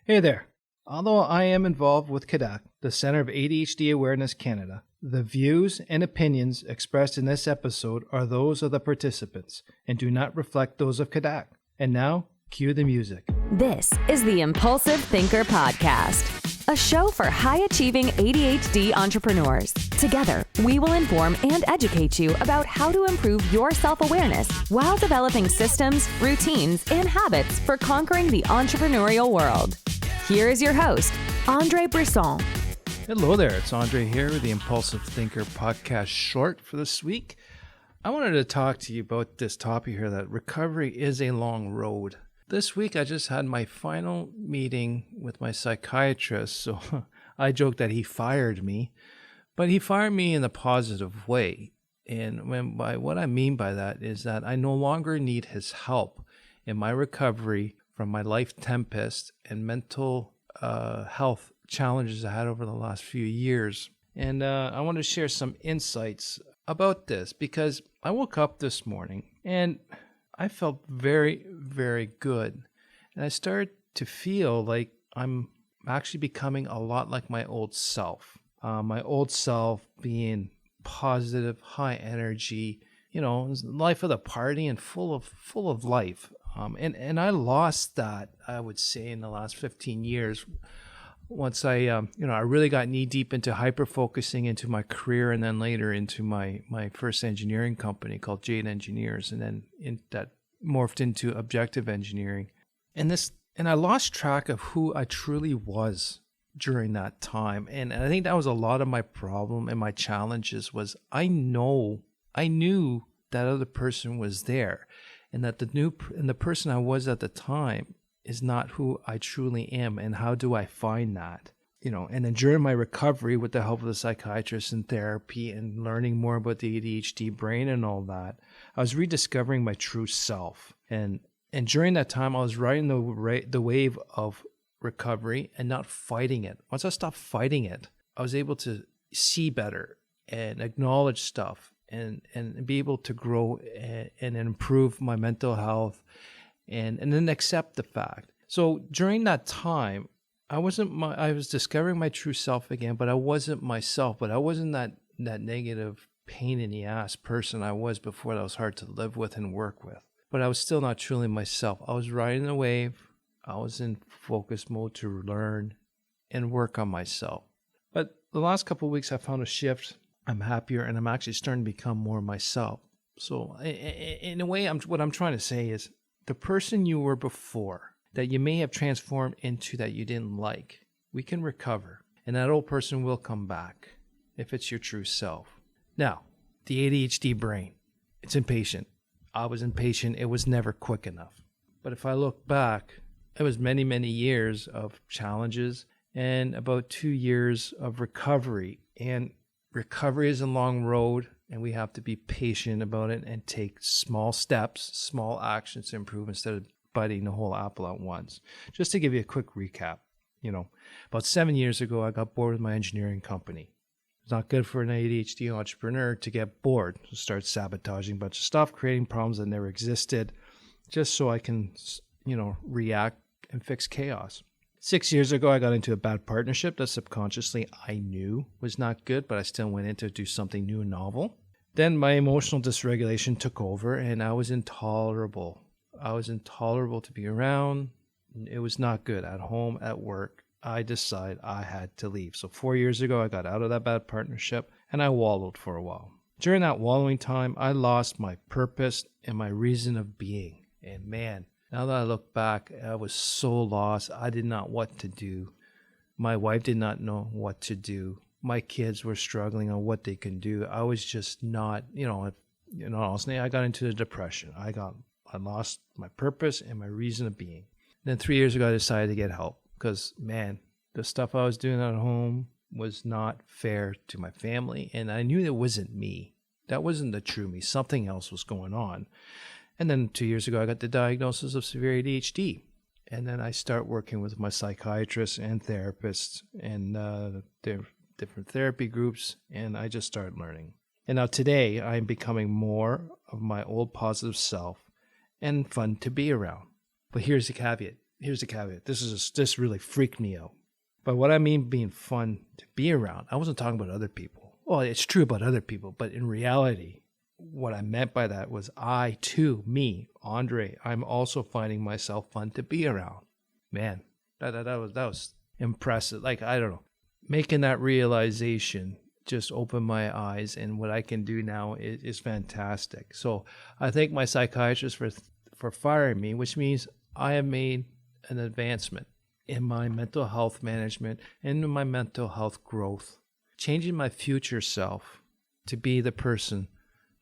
Hey there. Although I am involved with CADAC, the Center of ADHD Awareness Canada, the views and opinions expressed in this episode are those of the participants and do not reflect those of CADAC. And now, cue the music. This is the Impulsive Thinker Podcast, a show for high-achieving ADHD entrepreneurs. Together, we will inform and educate you about how to improve your self-awareness while developing systems, routines, and habits for conquering the entrepreneurial world. Here is your host, André Brisson. Hello there, it's André here with the Impulsive Thinker Podcast short for this week. I wanted to talk to you about this topic here, that recovery is a long road. This week I just had my final meeting with my psychiatrist, so I joked that he fired me, but he fired me in a positive way. And what I mean by that is that I no longer need his help in my recovery from my life tempest and mental health challenges I had over the last few years. And I want to share some insights about this because I woke up this morning and I felt very, very good. And I started to feel like I'm actually becoming a lot like my old self. My old self being positive, high energy, life of the party and full of life. And I lost that, I would say, in the last 15 years. Once I really got knee deep into hyper-focusing into my career, and then later into my first engineering company called Jade Engineers, and then that morphed into objective engineering. And I lost track of who I truly was during that time. And I think that was a lot of my problem and my challenges was I knew that other person was there, and that the person I was at the time is not who I truly am. And how do I find that? And then during my recovery, with the help of the psychiatrist and therapy and learning more about the ADHD brain and all that, I was rediscovering my true self. And during that time, I was riding the wave of recovery and not fighting it. Once I stopped fighting it, I was able to see better and acknowledge stuff and be able to grow and improve my mental health and then accept the fact. So during that time, I was discovering my true self again, but I wasn't myself, but I wasn't that negative pain in the ass person I was before that was hard to live with and work with. But I was still not truly myself. I was riding the wave. I was in focus mode to learn and work on myself. But the last couple of weeks, I found a shift. I'm happier, and I'm actually starting to become more myself. So in a way, what I'm trying to say is the person you were before that you may have transformed into that you didn't like, we can recover. And that old person will come back if it's your true self. Now, the ADHD brain, it's impatient. I was impatient. It was never quick enough. But if I look back, it was many, many years of challenges and about 2 years of recovery. And recovery is a long road, and we have to be patient about it and take small steps, small actions to improve instead of biting the whole apple at once. Just to give you a quick recap, about 7 years ago, I got bored with my engineering company. It's not good for an ADHD entrepreneur to get bored, to start sabotaging a bunch of stuff, creating problems that never existed, just so I can, react and fix chaos. 6 years ago, I got into a bad partnership that subconsciously I knew was not good, but I still went in to do something new and novel. Then my emotional dysregulation took over, and I was intolerable. I was intolerable to be around. It was not good at home, at work. I decided I had to leave. So 4 years ago, I got out of that bad partnership, and I wallowed for a while. During that wallowing time, I lost my purpose and my reason of being. And man, now that I look back, I was so lost. I did not know what to do. My wife did not know what to do. My kids were struggling on what they can do. I was just not, honestly, I got into the depression. I lost my purpose and my reason of being. Then 3 years ago, I decided to get help because, man, the stuff I was doing at home was not fair to my family. And I knew that wasn't me. That wasn't the true me. Something else was going on. And then 2 years ago, I got the diagnosis of severe ADHD. And then I start working with my psychiatrists and therapists and different therapy groups, and I just started learning. And now today, I'm becoming more of my old positive self and fun to be around. But here's the caveat. here's the caveat. This really freaked me out. But what I mean being fun to be around, I wasn't talking about other people. Well, it's true about other people, but in reality, what I meant by that was I too, me, André, I'm also finding myself fun to be around. Man, that was impressive. Like, I don't know, making that realization just opened my eyes, and what I can do now is fantastic. So I thank my psychiatrist for firing me, which means I have made an advancement in my mental health management and in my mental health growth, changing my future self to be the person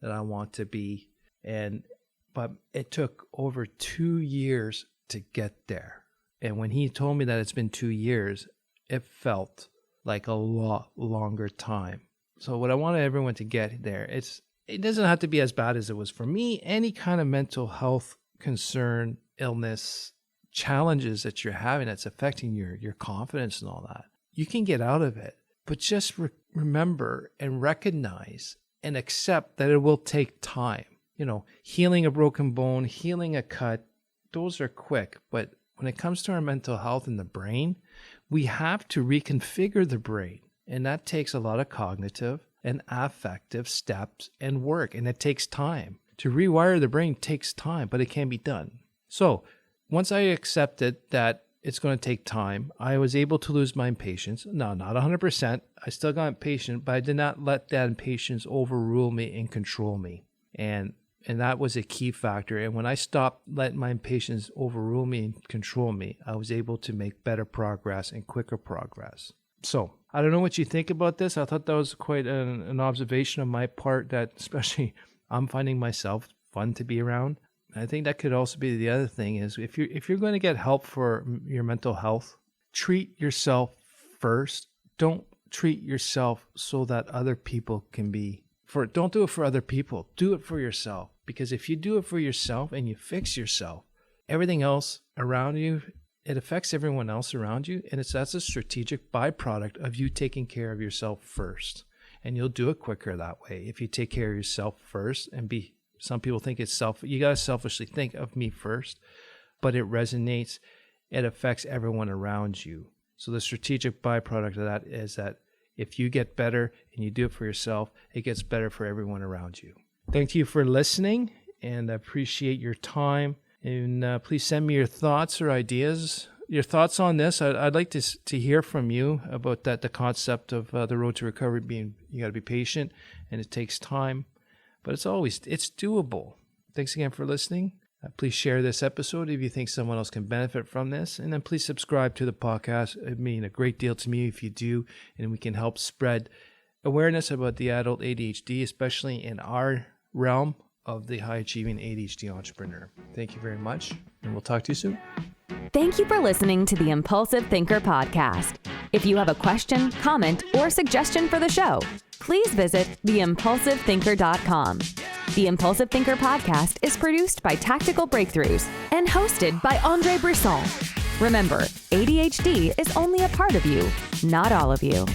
that I want to be. But it took over 2 years to get there. And when he told me that it's been 2 years, it felt like a lot longer time. So what I want everyone to get there, it doesn't have to be as bad as it was for me. Any kind of mental health concern, illness, challenges that you're having that's affecting your confidence and all that, you can get out of it. But just remember and recognize and accept that it will take time. You know, healing a broken bone, healing a cut, those are quick. But when it comes to our mental health and the brain, we have to reconfigure the brain. And that takes a lot of cognitive and affective steps and work. And it takes time. To rewire the brain takes time, but it can be done. So once I accepted that it's going to take time, I was able to lose my impatience. No, not 100%. I still got impatient, but I did not let that impatience overrule me and control me. And that was a key factor. And when I stopped letting my impatience overrule me and control me, I was able to make better progress and quicker progress. So I don't know what you think about this. I thought that was quite an observation on my part, that especially I'm finding myself fun to be around. I think that could also be the other thing is if you're going to get help for your mental health, treat yourself first. Don't treat yourself so that other people can be don't do it for other people. Do it for yourself. Because if you do it for yourself and you fix yourself, everything else around you, it affects everyone else around you. And that's a strategic byproduct of you taking care of yourself first. And you'll do it quicker that way. If you take care of yourself first and some people think it's you got to selfishly think of me first, but it resonates. It affects everyone around you. So the strategic byproduct of that is that if you get better and you do it for yourself, it gets better for everyone around you. Thank you for listening, and I appreciate your time. And please send me your thoughts or ideas, your thoughts on this. I'd like to hear from you about the concept of the road to recovery being, you got to be patient and it takes time, but it's doable. Thanks again for listening. Please share this episode if you think someone else can benefit from this. And then please subscribe to the podcast. It'd mean a great deal to me if you do, and we can help spread awareness about the adult ADHD, especially in our realm of the high-achieving ADHD entrepreneur. Thank you very much, and we'll talk to you soon. Thank you for listening to the Impulsive Thinker podcast. If you have a question, comment, or suggestion for the show, please visit theimpulsivethinker.com. The Impulsive Thinker podcast is produced by Tactical Breakthroughs and hosted by André Brisson. Remember, ADHD is only a part of you, not all of you.